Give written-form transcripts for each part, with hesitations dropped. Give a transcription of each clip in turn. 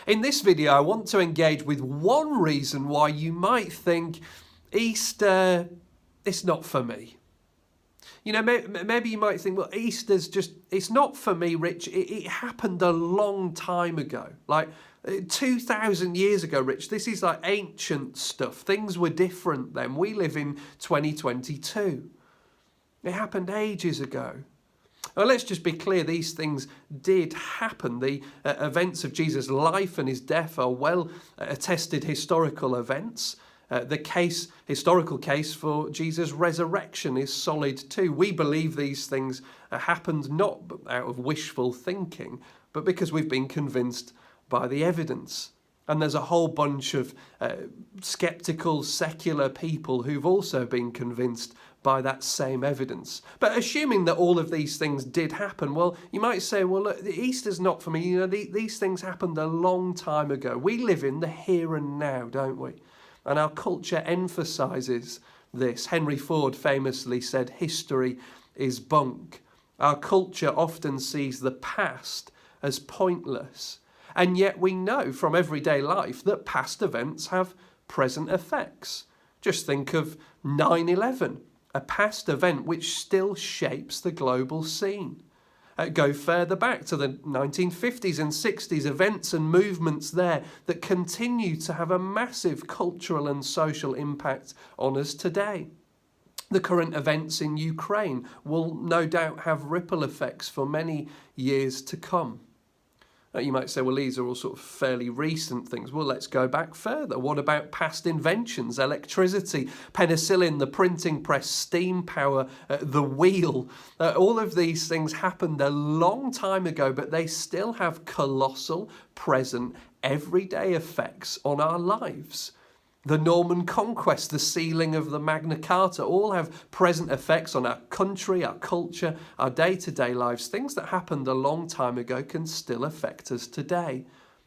In this video, I want to engage with one reason why you might think Easter is not for me. You know, maybe you might think, well, Easter's just, it's not for me, Rich. It happened a long time ago, like 2,000 years ago, Rich. This is like ancient stuff. Things were different then. We live in 2022. It happened ages ago. Well, let's just be clear, these things did happen. The events of Jesus' life and his death are well attested historical events. The historical case for Jesus' resurrection is solid too. We believe these things happened not out of wishful thinking, but because we've been convinced by the evidence. And there's a whole bunch of skeptical, secular people who've also been convinced by that same evidence. But assuming that all of these things did happen, well, you might say, well, look, Easter's not for me. You know, these things happened a long time ago. We live in the here and now, don't we? And our culture emphasises this. Henry Ford famously said, history is bunk. Our culture often sees the past as pointless. And yet we know from everyday life that past events have present effects. Just think of 9/11, a past event which still shapes the global scene. Go further back to the 1950s and 60s, events and movements there that continue to have a massive cultural and social impact on us today. The current events in Ukraine will no doubt have ripple effects for many years to come. You might say, well, these are all sort of fairly recent things. Well, let's go back further. What about past inventions? Electricity, penicillin, the printing press, steam power, the wheel. All of these things happened a long time ago, but they still have colossal, present, everyday effects on our lives. The Norman Conquest, the sealing of the Magna Carta, all have present effects on our country, our culture, our day-to-day lives. Things that happened a long time ago can still affect us today.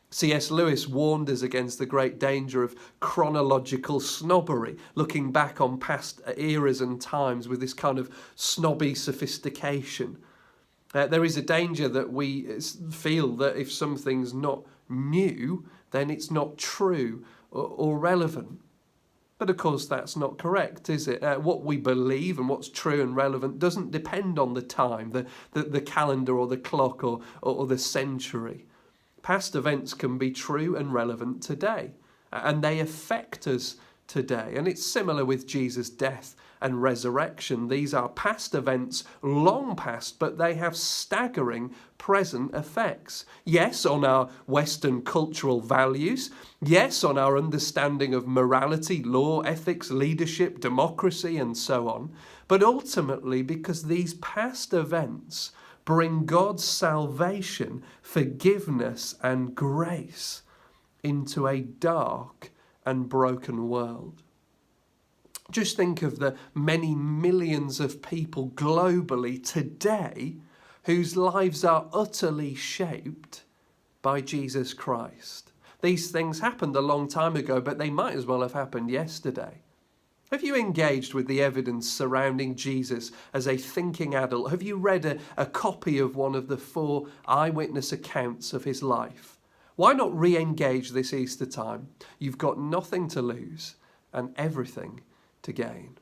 C.S. Lewis warned us against the great danger of chronological snobbery, looking back on past eras and times with this kind of snobby sophistication. There is a danger that we feel that if something's not new, then it's not true or relevant. But of course that's not correct, is it? What we believe and what's true and relevant doesn't depend on the time, the calendar or the clock or the century. Past events can be true and relevant today, and they affect us today. And it's similar with Jesus' death and resurrection. These are past events, long past, but they have staggering present effects. Yes, on our Western cultural values. Yes, on our understanding of morality, law, ethics, leadership, democracy, and so on. But ultimately, because these past events bring God's salvation, forgiveness, and grace into a dark and broken world. Just think of the many millions of people globally today whose lives are utterly shaped by Jesus Christ. These things happened a long time ago, but they might as well have happened yesterday. Have you engaged with the evidence surrounding Jesus as a thinking adult? Have you read a copy of one of the 4 eyewitness accounts of his life? Why not re-engage this Easter time? You've got nothing to lose and everything to gain.